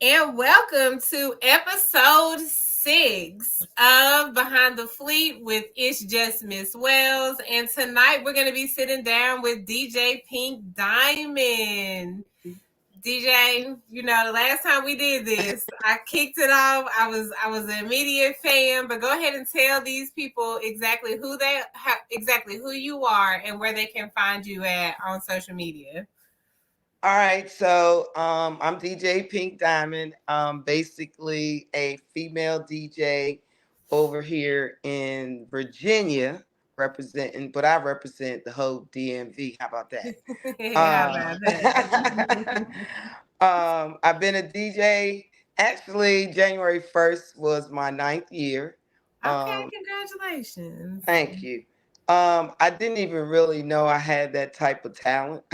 And welcome to episode 6 of Behind the Fleet with It's Just Miss Wells. And tonight we're going to be sitting down with DJ Pink Diamond. DJ, the last time we did this, I kicked it off. I was an immediate fan, but go ahead and tell these people exactly exactly who you are and where they can find you at on social media. All right, so I'm DJ Pink Diamond. Basically a female DJ over here in Virginia, representing, but I represent the whole DMV. How about that? How about that? I've been a DJ. Actually, January 1st was my ninth year. Okay, Um, congratulations. Thank you. I didn't even really know I had that type of talent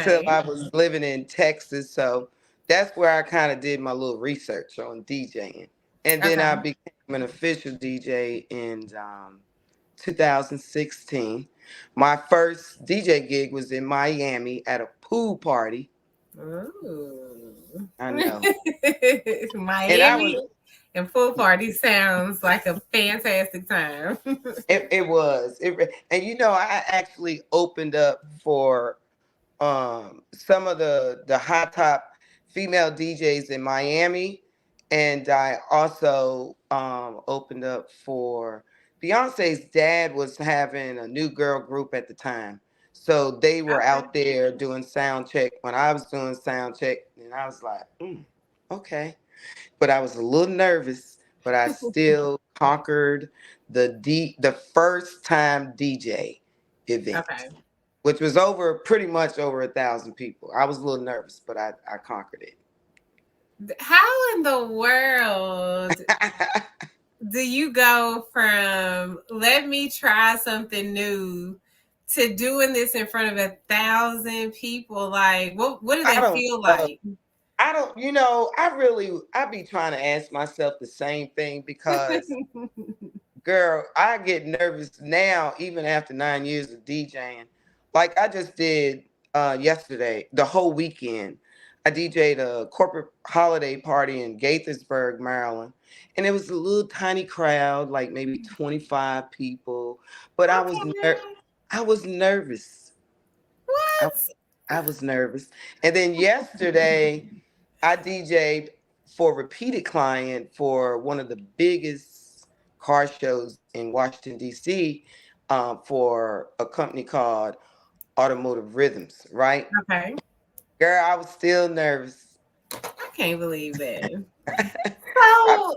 till Okay. I was living in Texas. So that's where I kind of did my little research on DJing. And then I Okay. became an official DJ in 2016. My first DJ gig was in Miami at a pool party. Ooh. I know. And I was Miami and pool party sounds like a fantastic time. it was and I actually opened up for some of the high top female DJs in Miami, and I also opened up for Beyonce's dad was having a new girl group at the time. So they were Okay. out there doing sound check when I was doing sound check, and I was like, okay. But I was a little nervous, but I still conquered the first time DJ event, Okay. which was over pretty much over 1,000 people. I was a little nervous, but I conquered it. How in the world do you go from let me try something new to doing this in front of 1,000 people? Like, what do I they don't feel know. like? I don't, I be trying to ask myself the same thing because, girl, I get nervous now, even after 9 years of DJing. Like I just did yesterday, the whole weekend. I DJ'd a corporate holiday party in Gaithersburg, Maryland. And it was a little tiny crowd, like maybe 25 people. But Okay. I was nervous. I, What? I was nervous. And then yesterday, I DJ'd for a repeated client for one of the biggest car shows in Washington, D.C., for a company called Automotive Rhythms, right? Okay. Girl, I was still nervous. I can't believe that. I, So,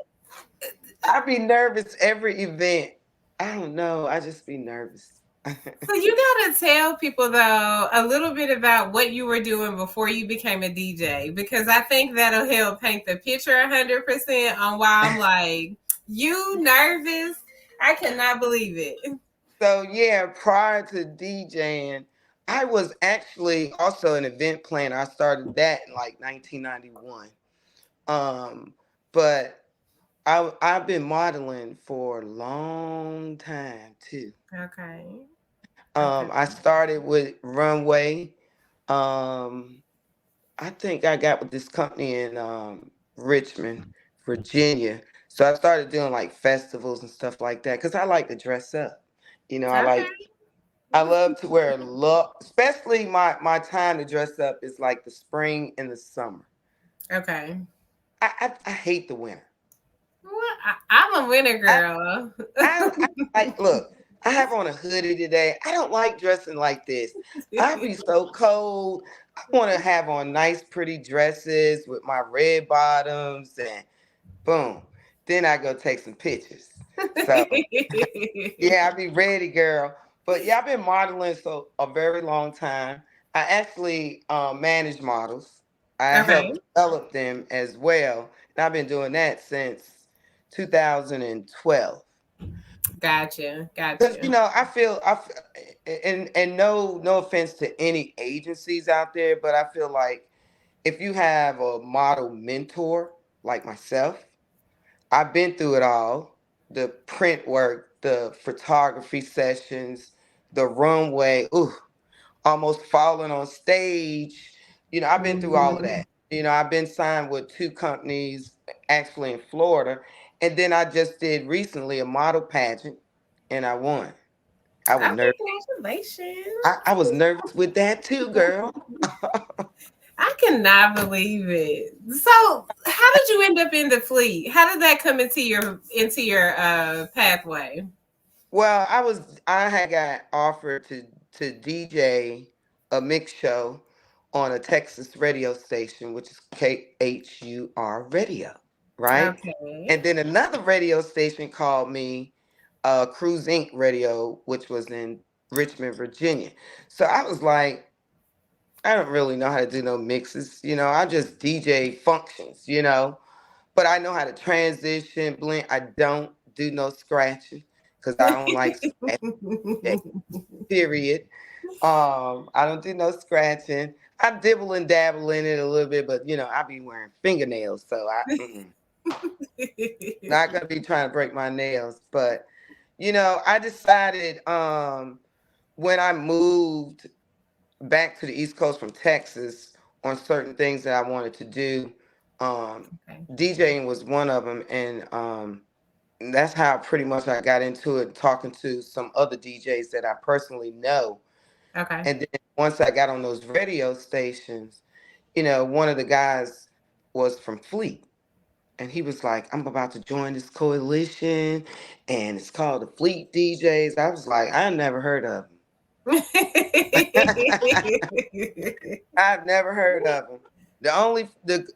I be nervous every event. I don't know. I just be nervous. so you gotta tell people though a little bit about what you were doing before you became a DJ, because I think that'll help paint the picture 100% on why I'm like, you nervous? I cannot believe it. So yeah, prior to DJing, I was actually also an event planner. I started that in like 1991. Um, but I've been modeling for a long time too. Okay. Okay. I started with runway. Um, I think I got with this company in Richmond, Virginia. So I started doing like festivals and stuff like that because I like to dress up. Okay. I love to wear look, especially my time to dress up is like the spring and the summer. Okay. I hate the winter. What? I'm a winner girl. I like look. I have on a hoodie today. I don't like dressing like this. I be so cold. I want to have on nice, pretty dresses with my red bottoms and boom. Then I go take some pictures. So yeah, I be ready, girl. But yeah, I've been modeling so a very long time. I actually manage models. I Okay. help develop them as well, and I've been doing that since 2012. Gotcha. Because Gotcha. and no offense to any agencies out there, but I feel like if you have a model mentor like myself, I've been through it all. The print work, the photography sessions, the runway, almost falling on stage. I've been through all of Mhm. that. I've been signed with two companies actually in Florida. And then I just did recently a model pageant and I won. I was Oh, nervous. I congratulations. was nervous with that too, girl. I cannot believe it. So, how did you end up in the fleet? How did that come into your pathway? Well, I had got offered to DJ a mix show on a Texas radio station, which is KHUR Radio, right? Okay. And then another radio station called me, Cruise Inc. Radio, which was in Richmond, Virginia. So I was like, I don't really know how to do no mixes, I just DJ functions. But I know how to transition, blend. I don't do no scratching because I don't like scratching, period. I don't do no scratching. I dibble and dabble in it a little bit, but I be wearing fingernails, so not gonna be trying to break my nails. But I decided when I moved back to the East Coast from Texas on certain things that I wanted to do. Okay. DJing was one of them, and that's how pretty much I got into it, talking to some other DJs that I personally know. Okay. And then once I got on those radio stations, one of the guys was from Fleet. And he was like, I'm about to join this coalition, and it's called the Fleet DJs. I was like, I never heard of them. I've never heard of them. The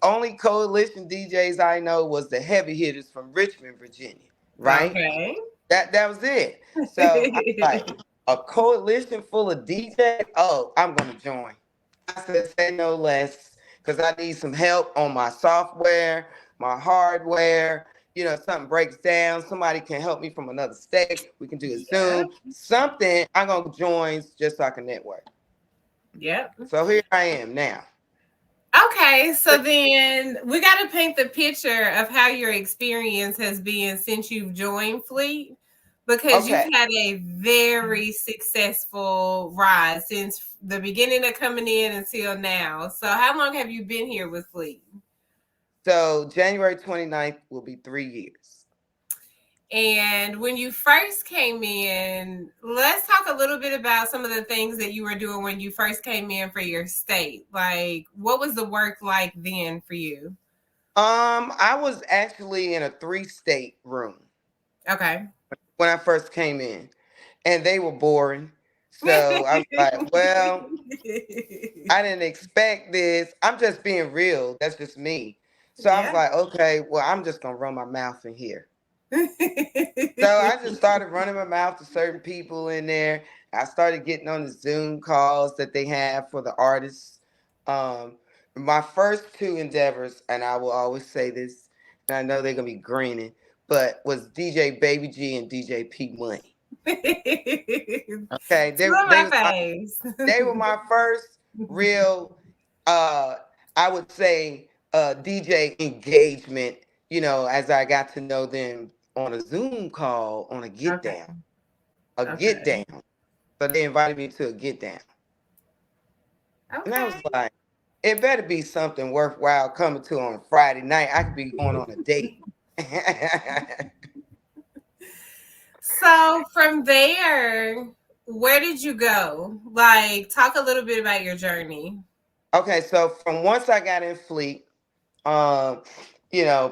only coalition DJs I know was the heavy hitters from Richmond, Virginia, right? Okay. That was it. So I was like, a coalition full of DJs? Oh, I'm gonna join. I said, say no less, because I need some help on my software, my hardware. Something breaks down, somebody can help me from another state. We can do a Yep. Zoom, something. I'm gonna join just so I can network. Yep. So here I am now. Okay, so then we got to paint the picture of how your experience has been since you've joined Fleet, because you've Okay. had a very successful ride since the beginning of coming in until now. So, how long have you been here with Fleet? So January 29th will be 3 years. And when you first came in, let's talk a little bit about some of the things that you were doing when you first came in for your state. Like, what was the work like then for you? I was actually in a 3-state room Okay. when I first came in, and they were boring. So I was like, well, I didn't expect this. I'm just being real. That's just me. So I was Yeah. like, okay, well, I'm just gonna run my mouth in here. So I just started running my mouth to certain people in there. I started getting on the Zoom calls that they have for the artists. Um, my first two endeavors, and I will always say this, and I know they're gonna be grinning, but was DJ Baby G and DJ P Money. Okay, Two of my faves. they were my first real, uh, I would say, DJ engagement. As I got to know them on a Zoom call, on a get Okay. down, a get Okay. down. So they invited me to a get down, and I was Okay. like, it better be something worthwhile coming to on a Friday night. I could be going on a date. So from there, where did you go? Like, talk a little bit about your journey. Okay, so from once I got in Fleet, um,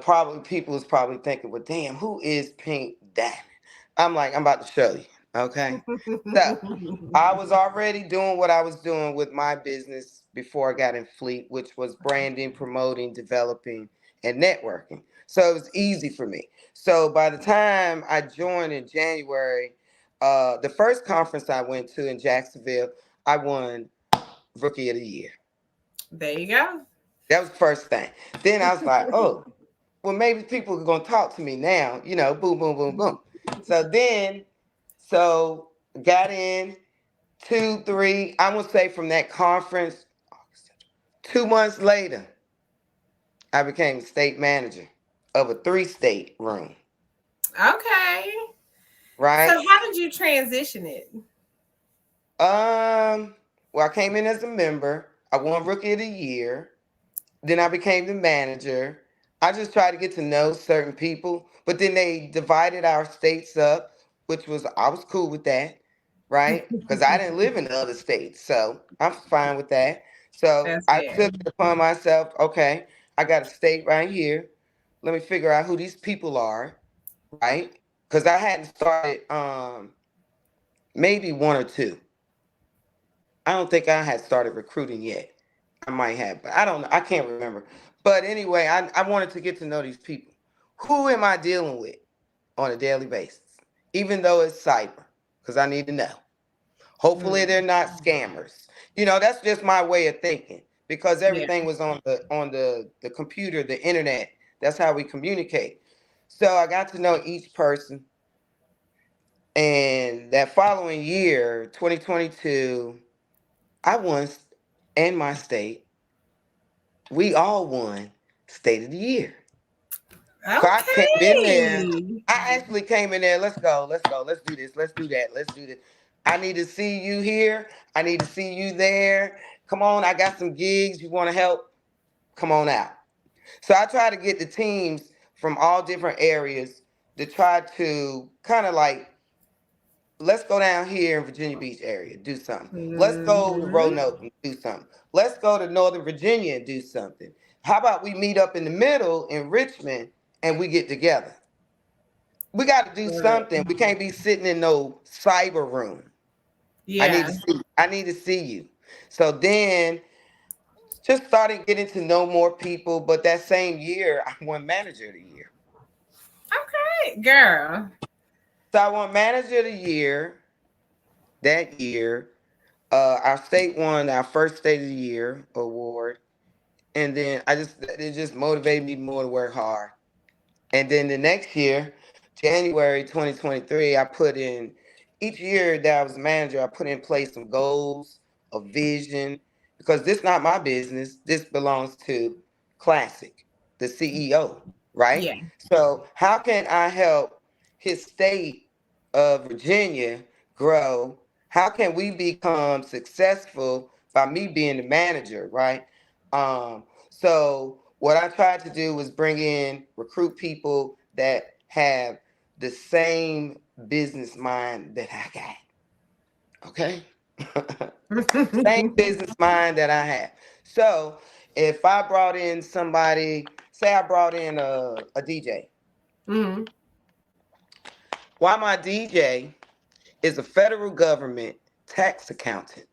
probably people was probably thinking, well, damn, who is Pink Diamond? I'm like, I'm about to show you. Okay. So I was already doing what I was doing with my business before I got in Fleet, which was branding, promoting, developing, and networking. So it was easy for me. So by the time I joined in January, the first conference I went to in Jacksonville, I won Rookie of the Year. There you go. That was the first thing. Then I was like, oh, well, maybe people are gonna talk to me now, boom, boom, boom, boom. So got in 2, 3, I would say from that conference, 2 months later, I became state manager of a 3-state room, Okay. So right? how did you transition it? Well, I came in as a member. I won Rookie of the Year. Then I became the manager. I just tried to get to know certain people, but then they divided our states up, which was I was cool with that, right? Because I didn't live in the other states, so I'm fine with that. So That's I fair. took it upon myself. Okay, I got a state right here. Let me figure out who these people are, right? Because I hadn't started maybe one or two. I don't think I had started recruiting yet. I might have, but I don't know. I can't remember. But anyway, I wanted to get to know these people. Who am I dealing with on a daily basis? Even though it's cyber, because I need to know. Hopefully they're Mm. not scammers. That's just my way of thinking. Because Yeah. everything was on the computer, the internet. That's how we communicate. So I got to know each person. And that following year, 2022, I won in my state. We all won State of the Year. So I came in there. Okay. I actually came in there. Let's go. Let's go. Let's do this. Let's do that. Let's do this. I need to see you here. I need to see you there. Come on. I got some gigs. You want to help? Come on out. So I try to get the teams from all different areas to try to kind of like, let's go down here in Virginia Beach area, do something. Let's go to Mhm. Roanoke and do something. Let's go to Northern Virginia and do something. How about we meet up in the middle in Richmond and we get together? We got to do Right. something. We can't be sitting in no cyber room. I need to Yeah. see. I need to see you. So then, just started getting to know more people. But that same year, I won Manager of the Year. Okay, girl. So I won Manager of the Year that year. Our state won our first State of the Year award, and then it just motivated me more to work hard. And then the next year, January 2023, I put in each year that I was manager, I put in place some goals, a vision, because this not my business. This belongs to Classic, the CEO, right? Yeah. So how can I help his state of Virginia grow? How can we become successful by me being the manager, right? So what I tried to do was recruit people that have the same business mind that I got. Okay? Same business mind that I have. So if I brought in somebody, say I brought in a DJ. Hmm. Why my DJ is a federal government tax accountant.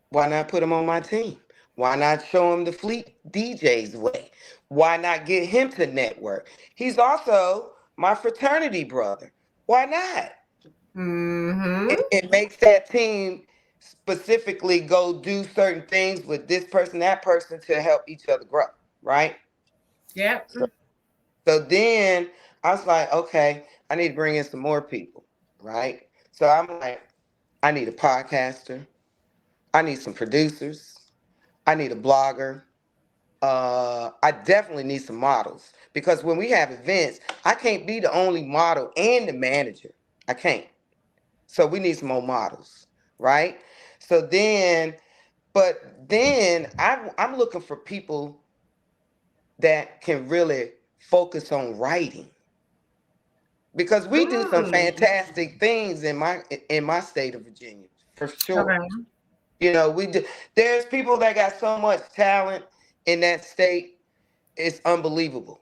Why not put him on my team? Why not show him the Fleet DJs way? Why not get him to network? He's also my fraternity brother. Why not? Hmm. It makes that team specifically go do certain things with this person, that person to help each other grow, right? Yep. So, so then I was like, okay, I need to bring in some more people, right? So I'm like, I need a podcaster. I need some producers. I need a blogger. I definitely need some models because when we have events, I can't be the only model and the manager. I can't. So we need some more models, right? So then, but then I'm looking for people that can really focus on writing because we do some Mm. fantastic things in my state of Virginia for sure. Okay. We do. There's people that got so much talent in that state. It's unbelievable.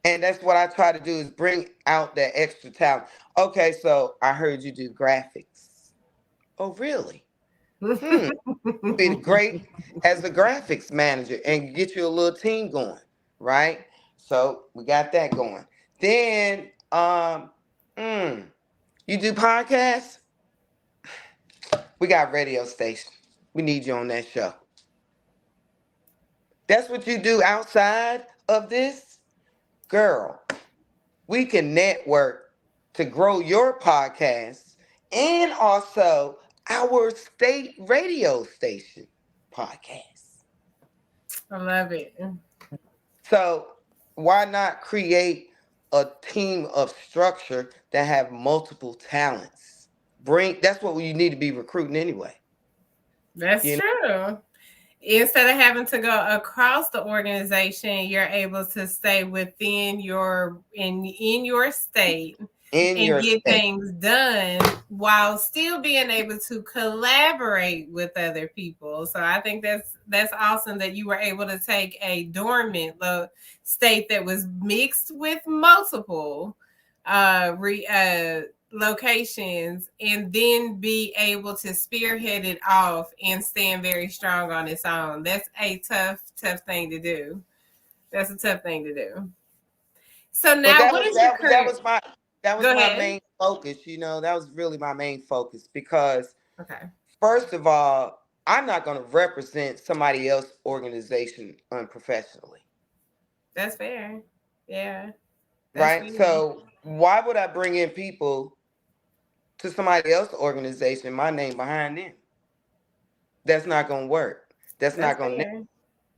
And that's what I try to do is bring out that extra talent. Okay, so I heard you do graphics. Oh, really? You'd be great as a graphics manager and get you a little team going, right? So we got that going. Then, you do podcasts? We got radio station. We need you on that show. That's what you do outside of this? Girl, we can network to grow your podcast and also our state radio station podcast. I love it. So why not create a team of structure that have multiple talents? That's what you need to be recruiting anyway. That's You know, true. Instead of having to go across the organization, you're able to stay within in your state in and your get state. things done while still being able to collaborate with other people. So I think that's awesome that you were able to take a dormant state that was mixed with multiple locations and then be able to spearhead it off and stand very strong on its own. That's a tough thing to do. That's a tough thing to do. So But now, what is your current? that was Go my ahead. main focus. That was really my main focus because Okay, first of all, I'm not going to represent somebody else's organization unprofessionally, that's fair. Yeah, that's right? fair. So why would I bring in people to somebody else's organization, my name behind them? That's not going to work. That's That's not going to fair.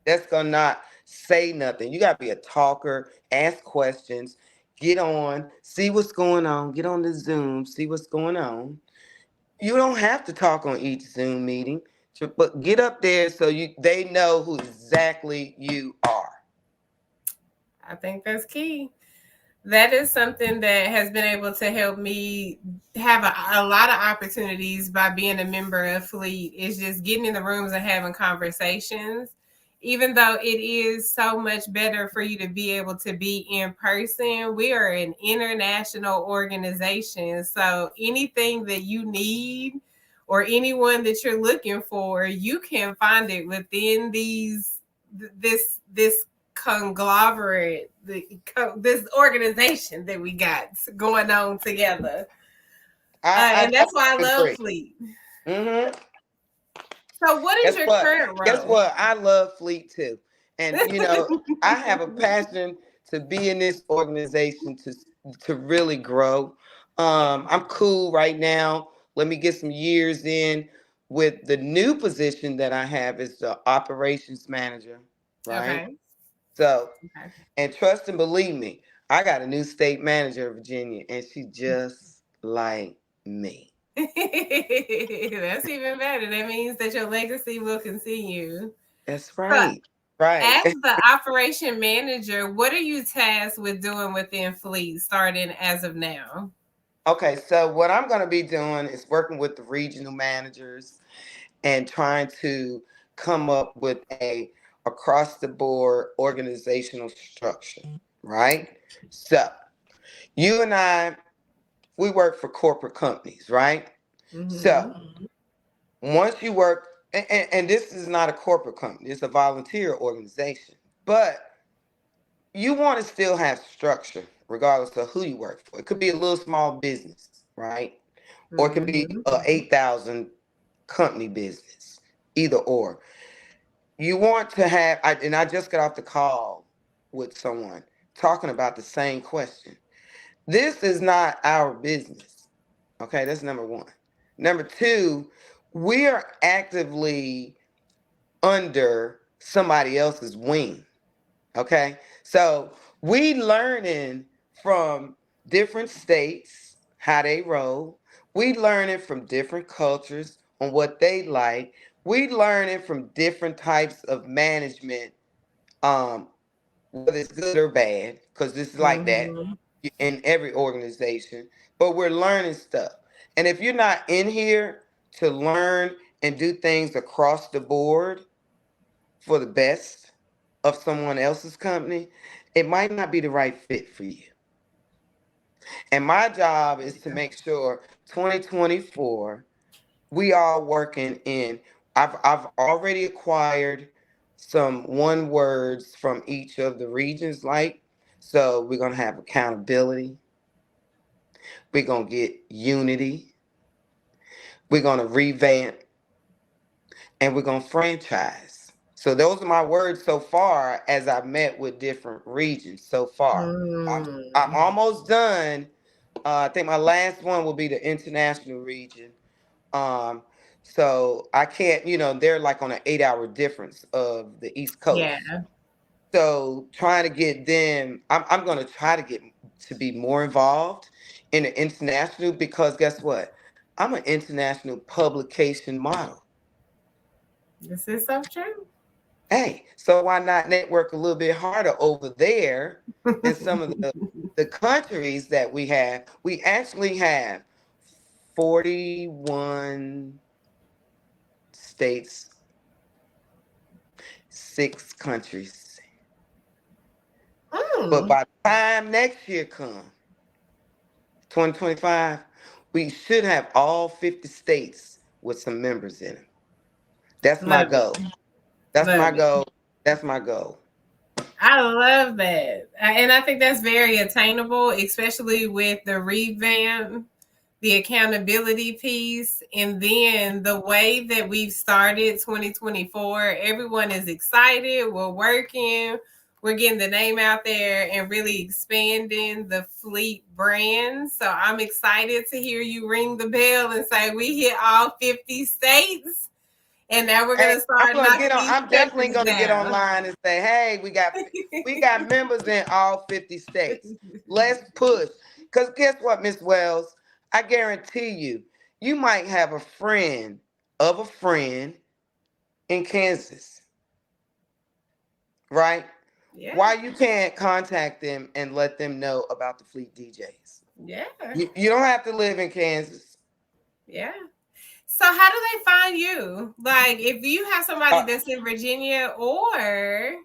That's gonna not say nothing. You gotta be a talker, ask questions, get on, see what's going on, get on the Zoom, see what's going on. You don't have to talk on each Zoom meeting, but get up there so they know who exactly you are. I think that's key. That is something that has been able to help me have a lot of opportunities by being a member of Fleet. Is just getting in the rooms and having conversations. Even though it is so much better for you to be able to be in person, we are an international organization. So anything that you need or anyone that you're looking for, you can find it within this conglomerate, this organization that we got going on together. I And that's why I totally love agree. Fleet. Mm-hmm. So, what is Guess your what? current Guess role? what? I love Fleet too. And I have a passion to be in this organization to really grow. Yeah. I'm cool right now. Let me get some years in with the new position that I have as the operations manager, right? Okay. So, Okay. and trust and believe me, I got a new state manager in Virginia, and she just like me. That's even better. That means that your legacy will continue. That's So, right. Right. as the operation manager, what are you tasked with doing within Fleet starting as of now? Okay, so what I'm going to be doing is working with the regional managers and trying to come up with a across the board organizational structure, right? So, you and I, we work for corporate companies, right? So, Mm-hmm. once you work, and this is not a corporate company, it's a volunteer organization, but you want to still have structure regardless of who you work for. It could be a little small business, right? Or it could be Mm-hmm. a 8,000 company business, either or. You want to have, and I just got off the call with someone talking about the same question. This is not our business. Okay, that's number one. Number two, we are actively under somebody else's wing. Okay. So we learning from different states how they roll. We learning from different cultures on what they like. We learning from different types of management, um, whether it's good or bad, because this is like that Mm-hmm. in every organization. But we're learning stuff. And if you're not in here to learn and do things across the board, for the best of someone else's company, it might not be the right fit for you. And my job is to make sure 2024 we are working in. I've already acquired some one words from each of the regions, like, so we're gonna have accountability, we're gonna get unity, we're gonna revamp, and we're going to franchise. So those are my words so far as I've met with different regions so far. I'm Mm. almost done. I think my last one will be the international region. Um, so I can't, they're like on an 8 hour difference of the East Yeah. Coast. So trying to get them, I'm going to try to get to be more involved in the international because guess what? I'm an international publication model. This is so true. Hey, so why not network a little bit harder over there in some of the countries that we have? We actually have 41 states, 6 countries. But Mm, by the time next year comes, 2025, we should have all 50 states with some members in them. That's my love it. goal. That's Love my it. goal. That's my goal. I love that. And I think that's very attainable, especially with the revamp, the accountability piece, and then the way that we've started 2024. Everyone is excited. We're working. We're getting the name out there and really expanding the Fleet brand. So I'm excited to hear you ring the bell and say we hit all 50 states. And now we're Hey, gonna start knocking these I'm definitely peppers gonna get down. online and say, hey, we got members in all 50 states. Let's push. Cause guess what, Miss Wells? I guarantee you, you might have a friend of a friend in Kansas, right? Yeah, Why you can't contact them and let them know about the Fleet DJs? yeah, You don't have to live in Kansas. yeah. So how do they find you? Like if you have somebody Uh, that's in Virginia, or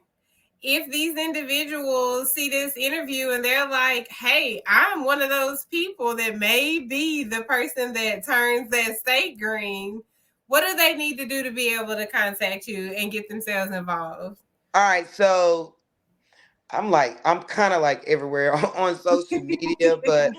if these individuals see this interview and they're like, hey, I'm one of those people that may be the person that turns that state green, what do they need to do to be able to contact you and get themselves involved? all right, so I'm kind of like everywhere on social media, but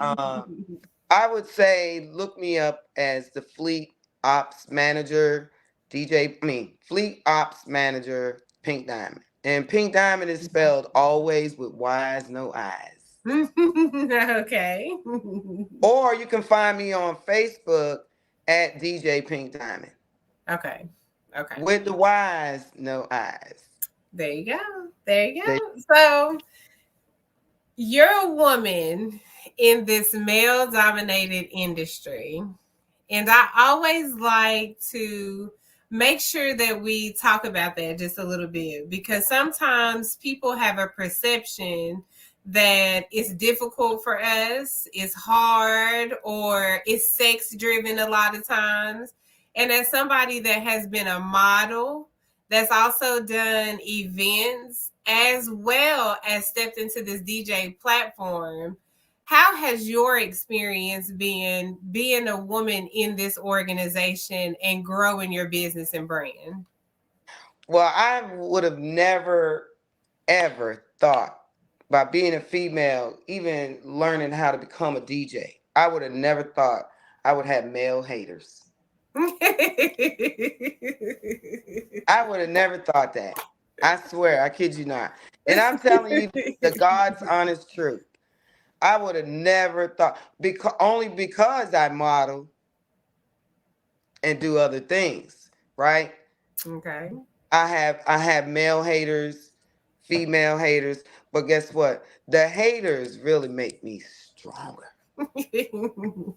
I would say look me up as the Fleet Ops Manager, Fleet Ops Manager, Pink Diamond. And Pink Diamond is spelled always with Y's, no I's. Okay. Or you can find me on Facebook at DJ Pink Diamond. Okay. Okay. With the Y's, no I's. There you go. There you They, go. So you're a woman in this male dominated industry. And I always like to make sure that we talk about that just a little bit, because sometimes people have a perception that it's difficult for us, it's hard, or it's sex driven a lot of times. And as somebody that has been a model, that's also done events as well as stepped into this DJ platform, how has your experience been being a woman in this organization and growing your business and brand? well, I would have never, ever thought by being a female, even learning how to become a DJ, I would have never thought I would have male haters. I would have never thought that. I swear, I kid you not. And I'm telling you the God's honest truth. I would have never thought, because only because I model and do other things, right? Okay. I have male haters, female haters, but guess what? The haters really make me stronger.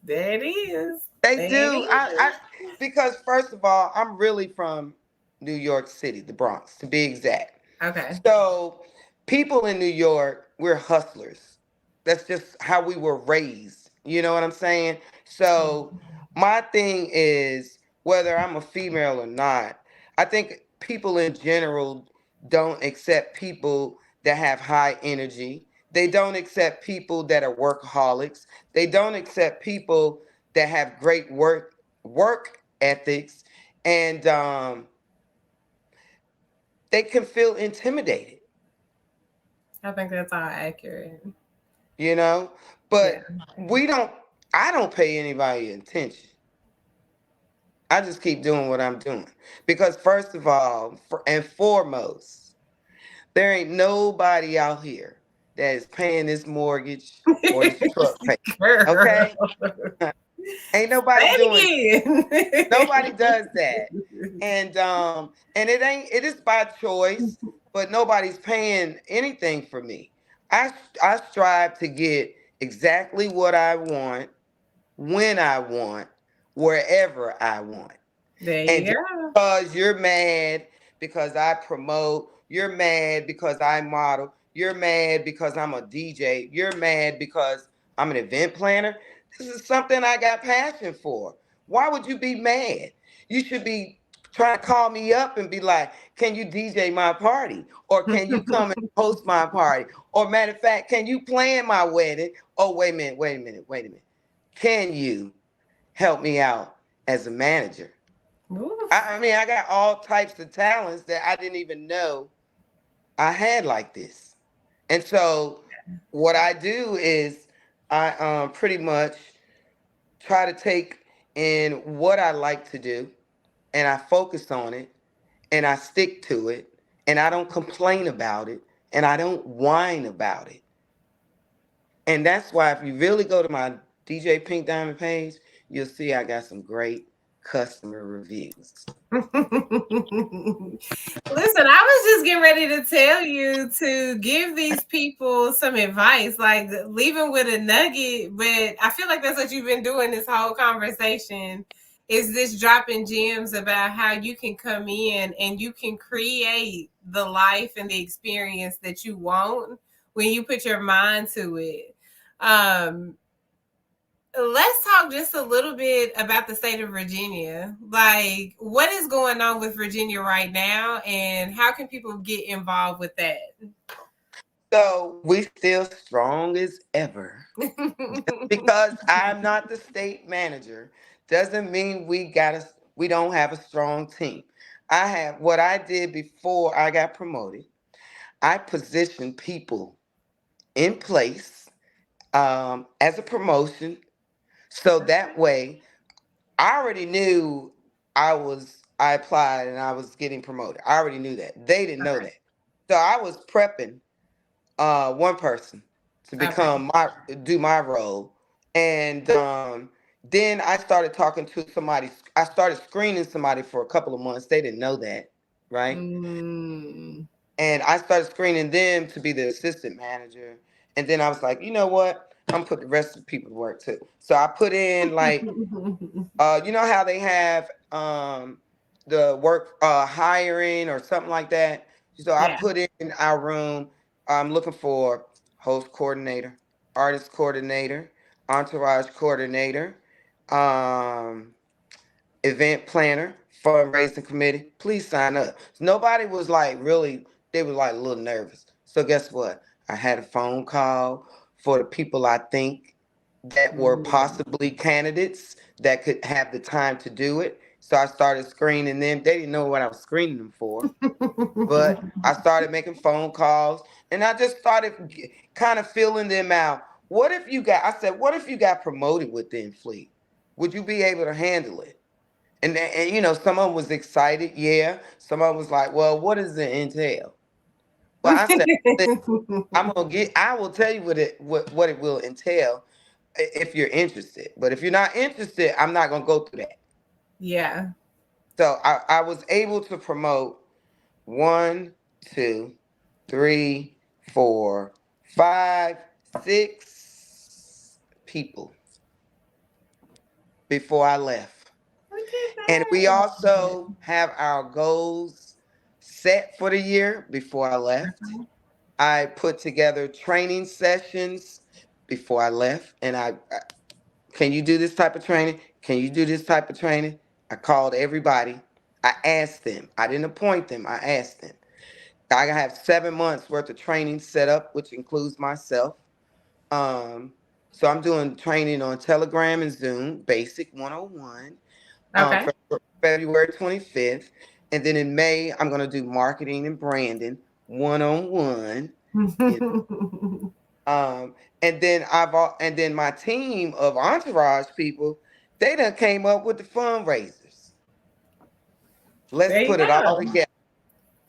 That is. They That do. I is. because first of all, I'm really from New York City, the Bronx, to be exact. Okay. So people in New York, we're hustlers. That's just how we were raised. You know what I'm saying? So my thing is, whether I'm a female or not, I think people in general don't accept people that have high energy. They don't accept people that are workaholics. They don't accept people that have great work ethics, and they can feel intimidated. I think that's all accurate. You know, Yeah. but we don't. I don't pay anybody attention. I just keep doing what I'm doing because, first of all, and foremost, there ain't nobody out here that is paying this mortgage or this truck payment. Girl. Okay, ain't Say nobody doing. it Nobody does that, again. and it ain't. It is by choice, but nobody's paying anything for me. I strive to get exactly what I want, when I want, wherever I want. There And you just go. because you're mad because I promote. You're mad because I model. You're mad because I'm a DJ. You're mad because I'm an event planner. This is something I got passion for. Why would you be mad? You should be trying to call me up and be like, can you DJ my party? Or can you come and host my party? Or matter of fact, can you plan my wedding? Oh, wait a minute, wait a minute, wait a minute. Can you help me out as a manager? I mean, I got all types of talents that I didn't even know I had like this. And so what I do is I pretty much try to take in what I like to do and I focus on it and I stick to it and I don't complain about it and I don't whine about it. And that's why if you really go to my DJ Pink Diamond page, you'll see I got some great customer reviews. Listen, I was just getting ready to tell you to give these people some advice, like leaving with a nugget, but I feel like that's what you've been doing this whole conversation. Is this dropping gems about how you can come in and you can create the life and the experience that you want when you put your mind to it. Let's talk just a little bit about the state of Virginia. Like, what is going on with Virginia right now, and how can people get involved with that? So we still strong as ever. Because I'm not the state manager doesn't mean we don't have a strong team. I have what I did before I got promoted. I positioned people in place as a promotion, so that way I already knew I applied and I was getting promoted. I already knew that. They didn't know that. So I was prepping one person to become do my role. And then I started talking to somebody. I started screening somebody for a couple of months. They didn't know that, right? And I started screening them to be the assistant manager. And then I was like, you know what? I'm gonna put the rest of the people to work too. So I put in like, you know how they have the work hiring or something like that. So I put in our room. I'm looking for host coordinator, artist coordinator, entourage coordinator, um, event planner, fundraising committee. Please sign up. Nobody was like really. They were like a little nervous. So guess what? I had a phone call for the people I think that were possibly candidates that could have the time to do it. So I started screening them. They didn't know what I was screening them for, but I started making phone calls and I just started kind of feeling them out. I said, what if you got promoted within Fleet? Would you be able to handle it? And you know, someone was excited, yeah. Someone was like, well, what does it entail? Well, I said, I will tell you what it will entail if you're interested. But if you're not interested, I'm not gonna go through that. Yeah. So I was able to promote 1, 2, 3, 4, 5, 6 people before I left. And we also have our goals set for the year before I left. I put together training sessions before I left. And can you do this type of training? Can you do this type of training? I called everybody. I asked them. I didn't appoint them. I asked them. I have 7 months worth of training set up, which includes myself. So I'm doing training on Telegram and Zoom, Basic 101, February 25th. And then in May, I'm going to do marketing and branding 101. And then my team of entourage people, they done came up with the fundraisers. Let's put it all together.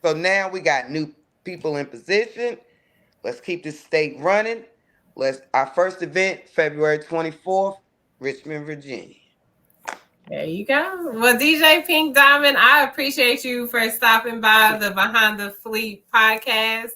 So now we got new people in position. Let's keep this state running. Our first event, February 24th, Richmond, Virginia. There you go. Well, DJ Pink Diamond, I appreciate you for stopping by the Behind the Fleet podcast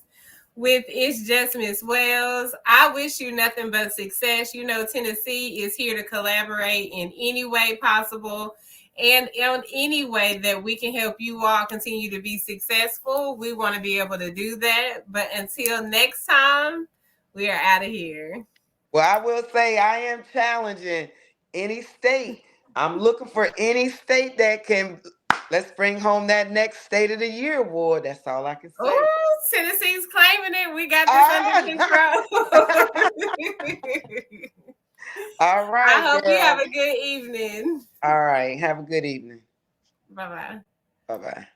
with It's Just Miss Wells. I wish you nothing but success. You know, Tennessee is here to collaborate in any way possible. And in any way that we can help you all continue to be successful, we want to be able to do that. But until next time, we are out of here. Well, I will say I am challenging any state. I'm looking for any state that can, let's bring home that next State of the Year award. That's all I can say. Oh, Tennessee's claiming it. We got this under Ah! control. All I right, hope you have girl. a good evening. All right. Have a good evening. Bye bye. Bye bye.